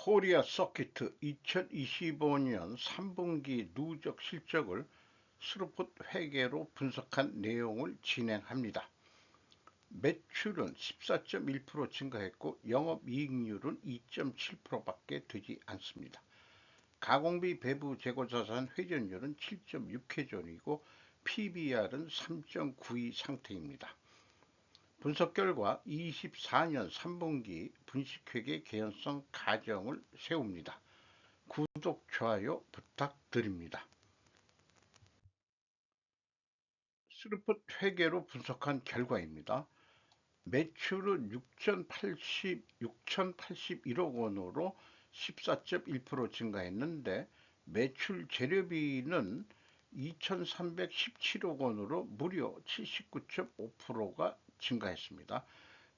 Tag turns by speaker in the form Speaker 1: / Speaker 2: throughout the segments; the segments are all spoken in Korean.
Speaker 1: 코리아 서키트 2025년 3분기 누적 실적을 스루풋 회계로 분석한 내용을 진행합니다. 매출은 14.1% 증가했고 영업이익률은 2.7%밖에 되지 않습니다. 가공비 배부 재고자산 회전율은 7.6회전이고 PBR은 3.92 상태입니다. 분석 결과 24년 3분기 분식회계 개연성 가정을 세웁니다. 구독, 좋아요 부탁드립니다. 스루풋 회계로 분석한 결과입니다. 매출은 6,081억 원으로 14.1% 증가했는데 매출 재료비는 2,317억 원으로 무려 79.5%가 증가했습니다.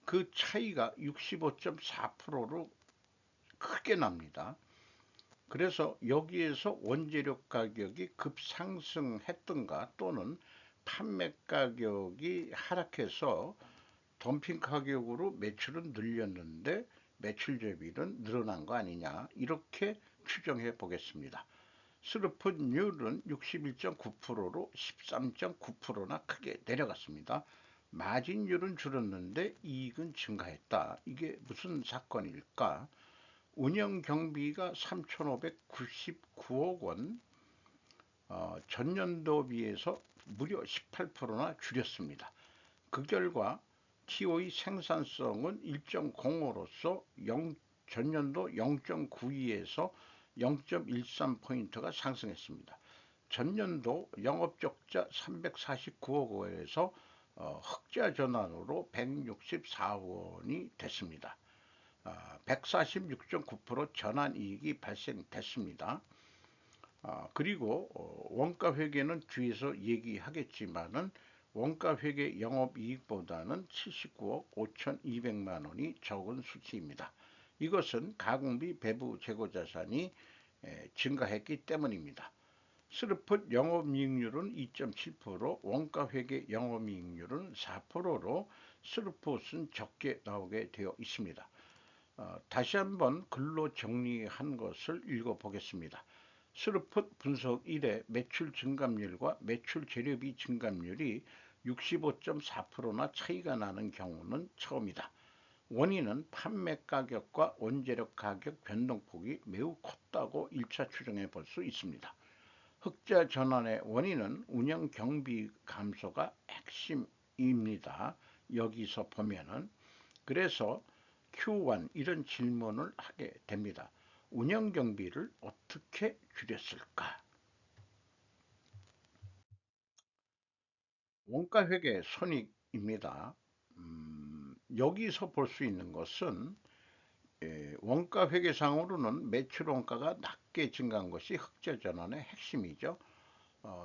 Speaker 1: 그 차이가 65.4%로 크게 납니다. 그래서 여기에서 원재료 가격이 급상승했던가 또는 판매 가격이 하락해서 덤핑 가격으로 매출은 늘렸는데 매출 대비는 늘어난 거 아니냐, 이렇게 추정해 보겠습니다. 스루풋율은 61.9%로 13.9%나 크게 내려갔습니다. 마진율은 줄었는데 이익은 증가했다. 이게 무슨 사건일까? 운영 경비가 3,599억 원, 전년도 비해서 무려 18%나 줄였습니다. 그 결과 TO의 생산성은 1.05로서 전년도 0.92에서 0.13포인트가 상승했습니다. 전년도 영업적자 349억 원에서 흑자 전환으로 164억 원이 됐습니다. 146.9% 전환이익이 발생됐습니다. 그리고 원가회계는 뒤에서 얘기하겠지만은 원가회계 영업이익보다는 79억 5,200만 원이 적은 수치입니다. 이것은 가공비 배부 재고자산이 증가했기 때문입니다. 스루풋 영업이익률은 2.7%, 원가회계 영업이익률은 4%로 스루풋은 적게 나오게 되어 있습니다. 다시 한번 글로 정리한 것을 읽어보겠습니다. 스루풋 분석 1의 매출 증감률과 매출 재료비 증감률이 65.4%나 차이가 나는 경우는 처음이다. 원인은 판매 가격과 원재료 가격 변동폭이 매우 컸다고 1차 추정해 볼 수 있습니다. 흑자 전환의 원인은 운영 경비 감소가 핵심입니다. 여기서 보면은 그래서 Q1 이런 질문을 하게 됩니다. 운영 경비를 어떻게 줄였을까? 원가 회계 손익입니다. 여기서 볼 수 있는 것은 원가 회계상으로는 매출 원가가 낮게 증가한 것이 흑자 전환의 핵심이죠.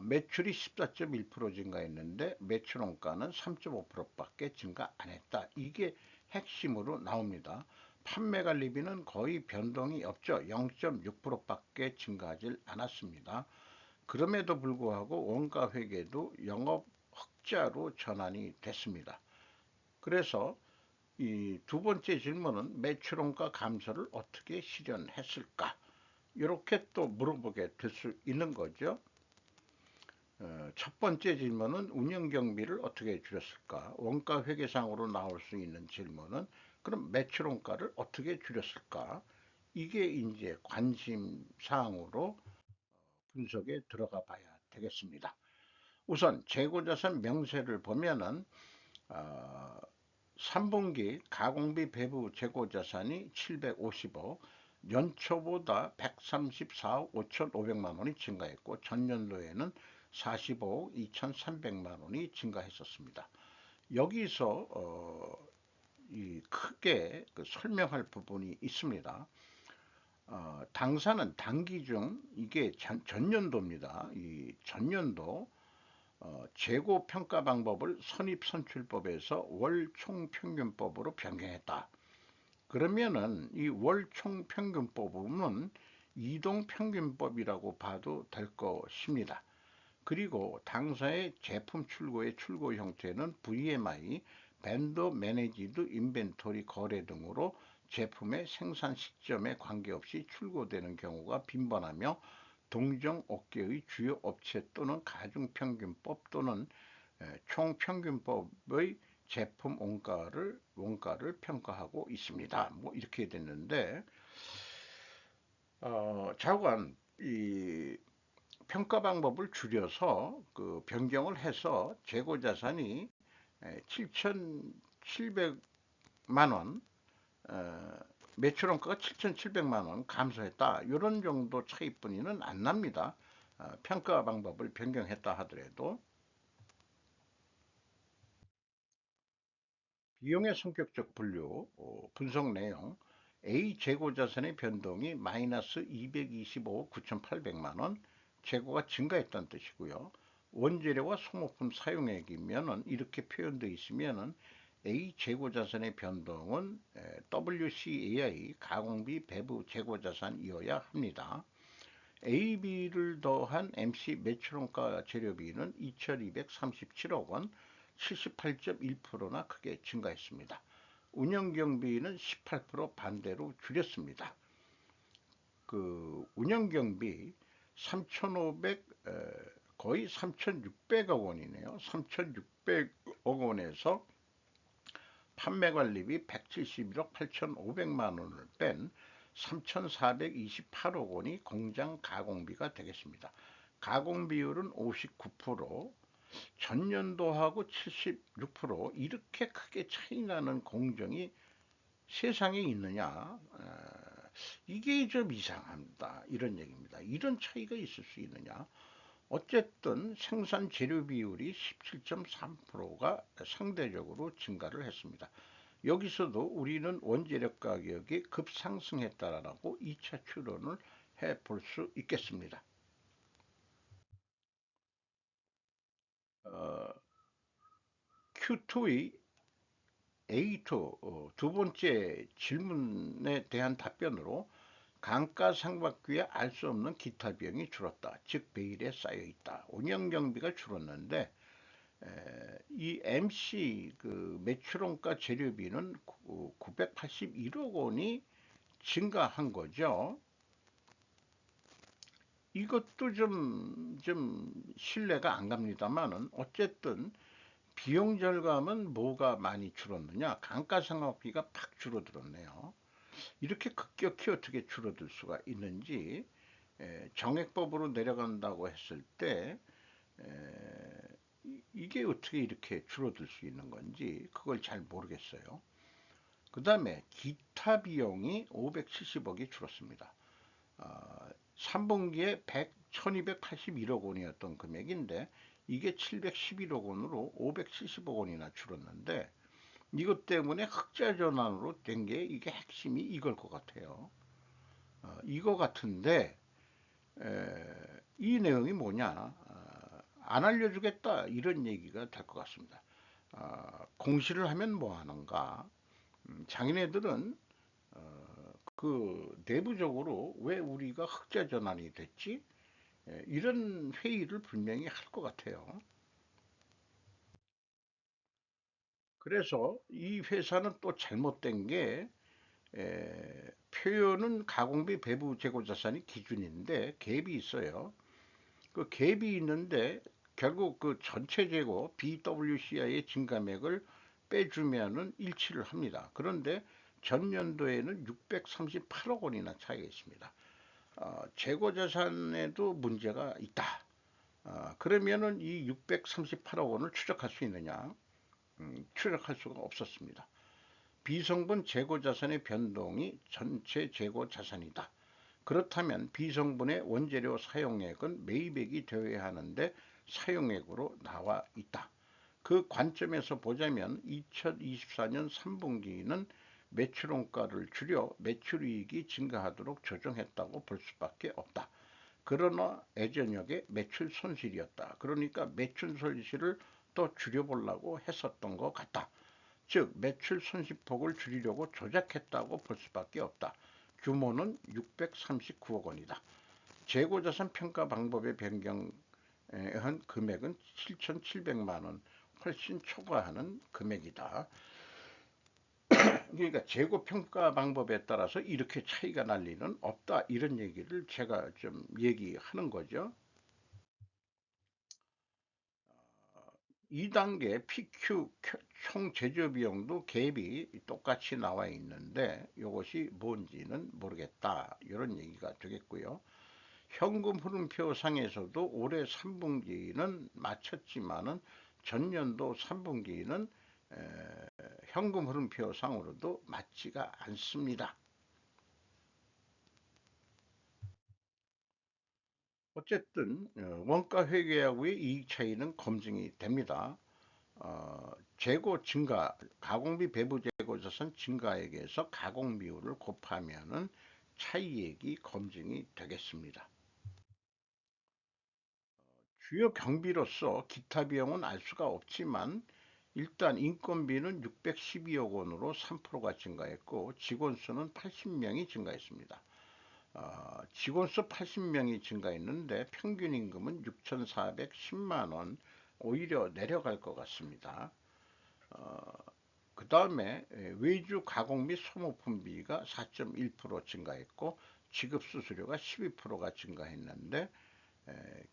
Speaker 1: 매출이 14.1% 증가했는데 매출 원가는 3.5%밖에 증가 안 했다. 이게 핵심으로 나옵니다. 판매 관리비는 거의 변동이 없죠. 0.6%밖에 증가하지 않았습니다. 그럼에도 불구하고 원가 회계도 영업 흑자로 전환이 됐습니다. 그래서 이 두 번째 질문은 매출 원가 감소를 어떻게 실현했을까? 이렇게 또 물어보게 될 수 있는 거죠. 첫 번째 질문은 운영 경비를 어떻게 줄였을까? 원가 회계상으로 나올 수 있는 질문은 그럼 매출 원가를 어떻게 줄였을까? 이게 이제 관심 사항으로 분석에 들어가 봐야 되겠습니다. 우선 재고자산 명세를 보면은 3분기 가공비 배부 재고자산이 750억, 연초보다 134억 5,500만 원이 증가했고 전년도에는 45억 2,300만 원이 증가했었습니다. 여기서 이 크게 설명할 부분이 있습니다. 당사는 단기 중 이게 전년도입니다. 이 전년도 재고 평가 방법을 선입선출법에서 월 총평균법으로 변경했다. 그러면은 이 월 총평균법은 이동평균법이라고 봐도 될 것입니다. 그리고 당사의 제품 출고의 출고 형태는 VMI, 벤더 매니지드 인벤토리 거래 등으로 제품의 생산 시점에 관계없이 출고되는 경우가 빈번하며 동종 업계의 주요 업체 또는 가중평균법 또는 총평균법의 제품 원가를 평가하고 있습니다. 뭐 이렇게 됐는데 좌우간 이 평가 방법을 줄여서 그 변경을 해서 재고 자산이 7,700만 원, 매출 원가가 7,700만 원 감소했다. 이런 정도 차이뿐이는 안 납니다. 평가 방법을 변경했다 하더라도 비용의 성격적 분류, 분석 내용, A 재고 자산의 변동이 마이너스 225억 9,800만 원, 재고가 증가했다는 뜻이고요. 원재료와 소모품 사용액이면은 이렇게 표현되어 있으면은 A 재고 자산의 변동은 WCAI 가공비 배부 재고 자산이어야 합니다. AB를 더한 MC 매출원가 재료비는 2,237억 원, 78.1%나 크게 증가했습니다. 운영경비는 18% 반대로 줄였습니다. 그 운영경비 3,500 거의 3,600억 원이네요. 3,600억 원에서 판매관리비 171억 8,500만 원을 뺀 3,428억 원이 공장 가공비가 되겠습니다. 가공 비율은 59%, 전년도하고 76% 이렇게 크게 차이 나는 공정이 세상에 있느냐? 이게 좀 이상합니다. 이런 얘기입니다. 이런 차이가 있을 수 있느냐? 어쨌든 생산 재료 비율이 17.3%가 상대적으로 증가를 했습니다. 여기서도 우리는 원재료 가격이 급상승했다라고 2차 추론을 해볼 수 있겠습니다. Q2의 A2 두 번째 질문에 대한 답변으로 감가상각비에 알 수 없는 기타 비용이 줄었다. 즉 베일에 쌓여 있다. 운영 경비가 줄었는데 이 MC 그 매출원가 재료비는 981억 원이 증가한 거죠. 이것도 좀 신뢰가 안 갑니다만은 어쨌든 비용 절감은 뭐가 많이 줄었느냐? 감가상각비가 팍 줄어들었네요. 이렇게 급격히 어떻게 줄어들 수가 있는지 정액법으로 내려간다고 했을 때 이게 어떻게 이렇게 줄어들 수 있는 건지 그걸 잘 모르겠어요. 그 다음에 기타 비용이 570억이 줄었습니다. 3분기에 1281억 원이었던 금액인데 이게 711억 원으로 570억 원이나 줄었는데 이것 때문에 흑자 전환으로 된 게 이게 핵심이 이걸 것 같아요. 이거 같은데 이 내용이 뭐냐? 안 알려주겠다 이런 얘기가 될 것 같습니다. 공시를 하면 뭐 하는가? 자기네들은 그 내부적으로 왜 우리가 흑자 전환이 됐지? 이런 회의를 분명히 할 것 같아요. 그래서 이 회사는 또 잘못된 게 표현은 가공비 배부 재고 자산이 기준인데 갭이 있어요. 그 갭이 있는데 결국 그 전체 재고 BWCI의 증감액을 빼주면은 일치를 합니다. 그런데 전년도에는 638억 원이나 차이가 있습니다. 재고 자산에도 문제가 있다. 그러면은 이 638억 원을 추적할 수 있느냐? 추적할 수가 없었습니다. 비성분 재고 자산의 변동이 전체 재고 자산이다. 그렇다면 비성분의 원재료 사용액은 매입액이 되어야 하는데 사용액으로 나와 있다. 그 관점에서 보자면 2024년 3분기는 매출원가를 줄여 매출이익이 증가하도록 조정했다고 볼 수밖에 없다. 그러나 예전역의 매출 손실이었다. 그러니까 매출 손실을 또 줄여보려고 했었던 것 같다. 즉 매출 손실폭을 줄이려고 조작했다고 볼 수밖에 없다. 규모는 639억 원이다. 재고자산 평가 방법의 변경한 금액은 7,700만 원, 훨씬 초과하는 금액이다. 그러니까 재고 평가 방법에 따라서 이렇게 차이가 날 리는 없다. 이런 얘기를 제가 좀 얘기하는 거죠. 2단계 PQ 총 제조 비용도 갭이 똑같이 나와 있는데 이것이 뭔지는 모르겠다. 이런 얘기가 되겠고요. 현금 흐름표 상에서도 올해 3분기는 마쳤지만은 전년도 3분기는 현금 흐름표 상으로도 맞지가 않습니다. 어쨌든 원가 회계하고의 이익 차이는 검증이 됩니다. 재고 증가, 가공비 배부 재고 자산 증가액에서 가공 비율을 곱하면은 차이액이 검증이 되겠습니다. 주요 경비로서 기타 비용은 알 수가 없지만 일단 인건비는 612억 원으로 3%가 증가했고 직원 수는 80명이 증가했습니다. 직원 수 80명이 증가했는데 평균 임금은 6,410만 원 오히려 내려갈 것 같습니다. 그 다음에 외주 가공 및 소모품비가 4.1% 증가했고 지급 수수료가 12%가 증가했는데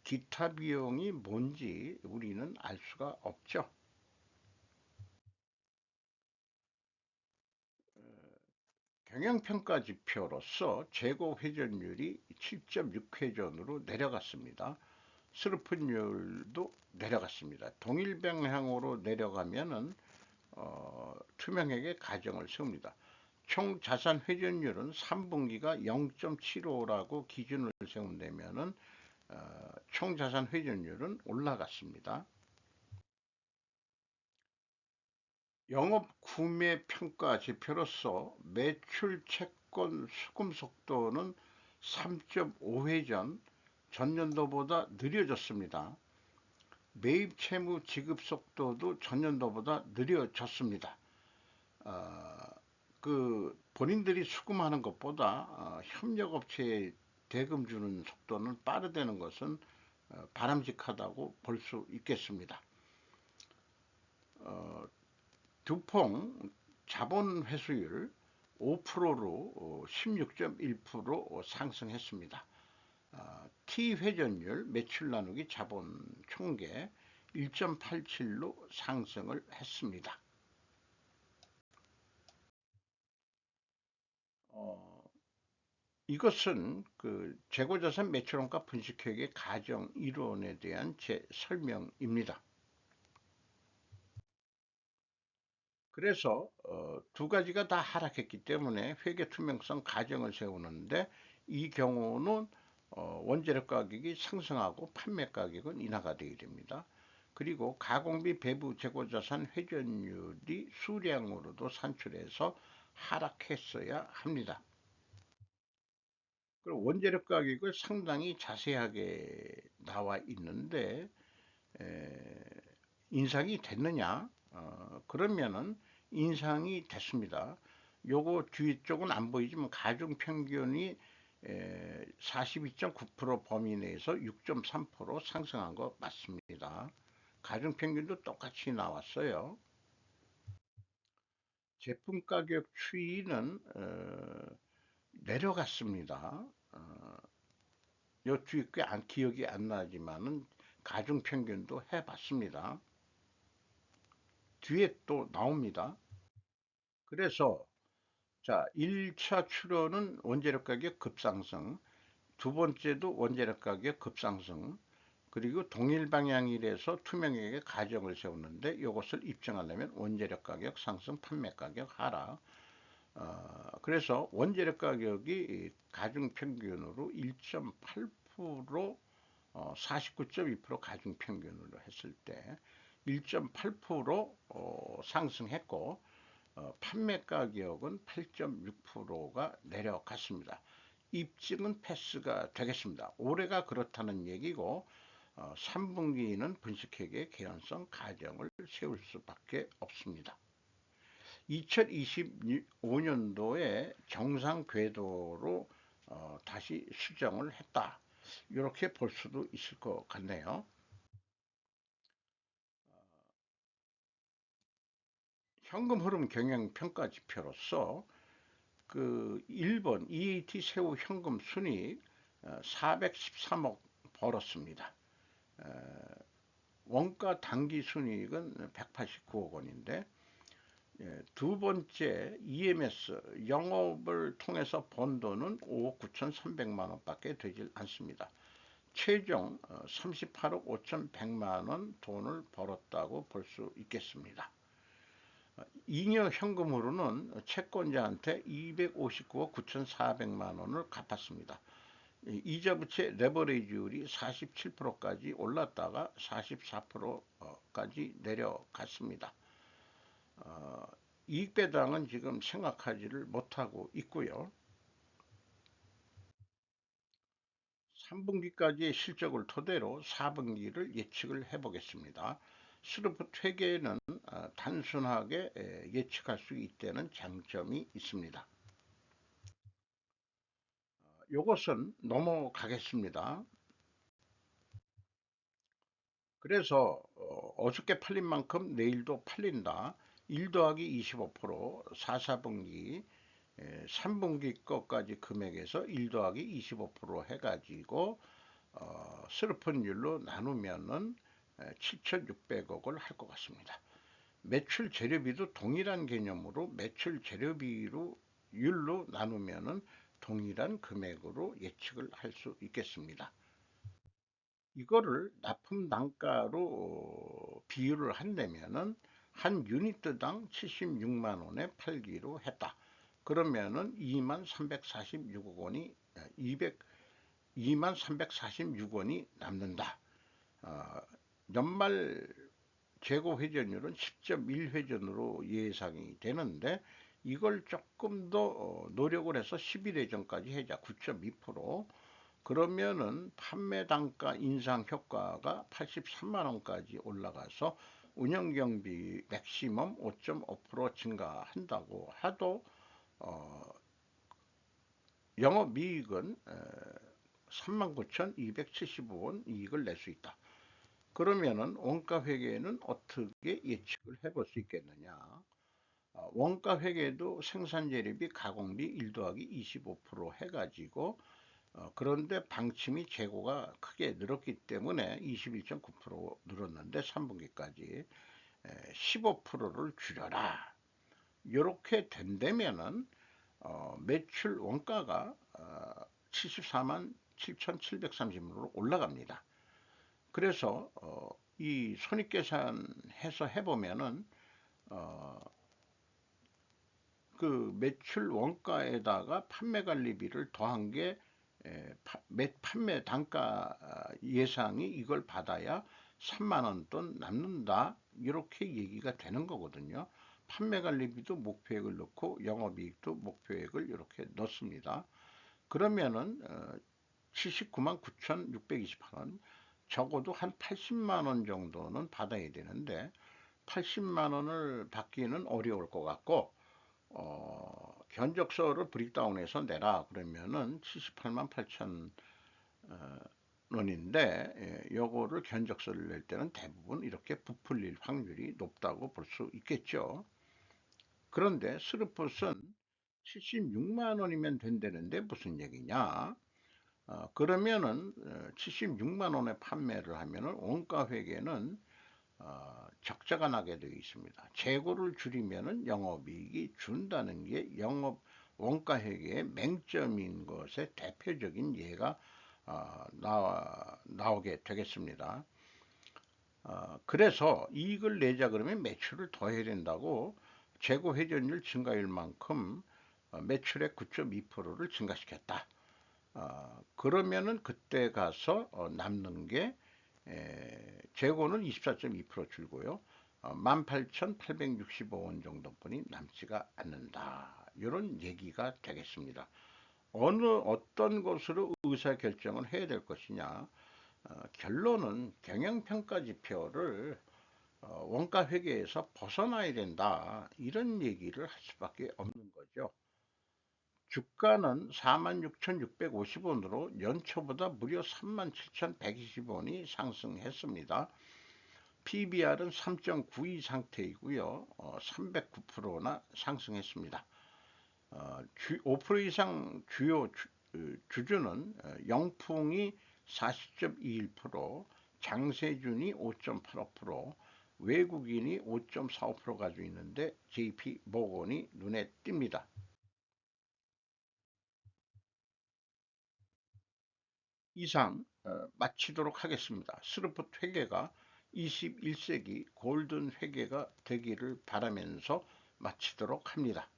Speaker 1: 기타 비용이 뭔지 우리는 알 수가 없죠. 경영평가 지표로서 재고 회전율이 7.6회전으로 내려갔습니다. 스루프율도 내려갔습니다. 동일 방향으로 내려가면은 투명하게 가정을 세웁니다. 총 자산 회전율은 3분기가 0.75라고 기준을 세운다면은 총 자산 회전율은 올라갔습니다. 영업 구매 평가 지표로서 매출 채권 수금 속도는 3.5회전 전년도보다 느려졌습니다. 매입 채무 지급 속도도 전년도보다 느려졌습니다. 어, 그 본인들이 수금하는 것보다 협력업체에 대금 주는 속도는 빠르다는 것은 바람직하다고 볼 수 있겠습니다. 어, 두퐁 자본 회수율 5%로 16.1% 상승했습니다. T 회전율 매출 나누기 자본 총계 1.87로 상승을 했습니다. 이것은 그 재고자산 매출원가 분식회계 가정 이론에 대한 제 설명입니다. 그래서 두 가지가 다 하락했기 때문에 회계 투명성 가정을 세우는데 이 경우는 원재료 가격이 상승하고 판매 가격은 인하가 되게 됩니다. 그리고 가공비 배부 재고자산 회전율이 수량으로도 산출해서 하락했어야 합니다. 그리고 원재료 가격을 상당히 자세하게 나와 있는데 인상이 됐느냐? 그러면은 인상이 됐습니다. 요거 뒤쪽은 안 보이지만 가중 평균이 42.9% 범위 내에서 6.3% 상승한 거 맞습니다. 가중 평균도 똑같이 나왔어요. 제품 가격 추이는 내려갔습니다. 요 추이 꽤 기억이 안 나지만은 가중 평균도 해봤습니다. 뒤에 또 나옵니다. 그래서 자, 1차 출원은 원재료 가격 급상승, 두 번째도 원재료 가격 급상승, 그리고 동일 방향이라서 투명하게 가정을 세웠는데 이것을 입증하려면 원재료 가격 상승, 판매 가격 하락. 그래서 원재료 가격이 가중 평균으로 1.8% 49.2% 가중 평균으로 했을 때 1.8% 상승했고 판매 가격은 8.6%가 내려갔습니다. 입증은 패스가 되겠습니다. 올해가 그렇다는 얘기고 3분기는 분식회계 개연성 가정을 세울 수밖에 없습니다. 2025년도에 정상 궤도로 다시 수정을 했다. 이렇게 볼 수도 있을 것 같네요. 현금 흐름 경영 평가 지표로서 그 1번 EAT 세후 현금 순이익 413억 벌었습니다. 원가 당기 순이익은 189억 원인데, 두 번째 EMS 영업을 통해서 번 돈은 5억 9,300만 원밖에 되질 않습니다. 최종 38억 5,100만 원 돈을 벌었다고 볼 수 있겠습니다. 잉여 현금으로는 채권자한테 259억 9,400만 원을 갚았습니다. 이자 부채 레버리지율이 47%까지 올랐다가 44%까지 내려갔습니다. 이익 배당은 지금 생각하지를 못하고 있고요. 3분기까지의 실적을 토대로 4분기를 예측을 해보겠습니다. 스루프 회계는 단순하게 예측할 수 있다는 장점이 있습니다. 이것은 넘어가겠습니다. 그래서 어저께 팔린 만큼 내일도 팔린다. 1 더하기 25%, 4분기 3분기 것까지 금액에서 1 더하기 25% 해가지고 스루펀율로 나누면은 7,600억을 할 것 같습니다. 매출 재료비도 동일한 개념으로 매출 재료비로 율로 나누면은 동일한 금액으로 예측을 할 수 있겠습니다. 이거를 납품 단가로 비율을 한다면은 한 유니트당 76만 원에 팔기로 했다. 그러면은 2만 346억 원이 2만 346원이 남는다. 연말 재고 회전율은 10.1회전으로 예상이 되는데, 이걸 조금 더 노력을 해서 11회전까지 하자. 9.2%. 그러면은 판매 단가 인상 효과가 83만 원까지 올라가서 운영경비 맥시멈 5.5% 증가한다고 하도 영업이익은 39,275원 이익을 낼 수 있다. 그러면은 원가회계는 어떻게 예측을 해볼 수 있겠느냐? 원가회계도 생산재료비 가공비 1 더하기 25% 해가지고 그런데 방침이 재고가 크게 늘었기 때문에 21.9% 늘었는데 3분기까지 15%를 줄여라. 이렇게 된다면은 매출 원가가 74만 7,730원으로 올라갑니다. 그래서 이 손익계산해서 해보면은 그 매출 원가에다가 판매관리비를 더한 게 판매 단가 예상이 이걸 받아야 3만 원 돈 남는다, 이렇게 얘기가 되는 거거든요. 판매관리비도 목표액을 넣고 영업이익도 목표액을 이렇게 넣습니다. 그러면은 79만 9,628원, 적어도 한 80만 원 정도는 받아야 되는데 80만 원을 받기는 어려울 것 같고, 견적서를 브릭다운해서 내라 그러면은 78만 8천 원인데, 요거를 견적서를 낼 때는 대부분 이렇게 부풀릴 확률이 높다고 볼 수 있겠죠. 그런데 스루풋은 76만 원이면 된다는데 무슨 얘기냐? 그러면은 76만 원에 판매를 하면은 원가회계는 적자가 나게 되어 있습니다. 재고를 줄이면은 영업이익이 준다는 게 영업 원가회계의 맹점인 것의 대표적인 예가 나오게 되겠습니다. 그래서 이익을 내자 그러면 매출을 더 해야 된다고 재고 회전율 증가율 만큼 매출의 9.2%를 증가시켰다. 그러면은 그때 가서 남는 게 재고는 24.2% 줄고요. 18,865원 정도뿐이 남지가 않는다. 이런 얘기가 되겠습니다. 어떤 것으로 의사결정을 해야 될 것이냐. 결론은 경영평가 지표를 원가회계에서 벗어나야 된다, 이런 얘기를 할 수밖에 없는 거죠. 주가는 46,650원으로 연초보다 무려 37,120원이 상승했습니다. PBR은 3.92 상태이고요. 309%나 상승했습니다. 5% 이상 주요 주주는 영풍이 40.21%, 장세준이 5.85%, 외국인이 5.45% 가지고 있는데 JP 모건이 눈에 띕니다. 이상 마치도록 하겠습니다. 스루풋 회계가 21세기 골든 회계가 되기를 바라면서 마치도록 합니다.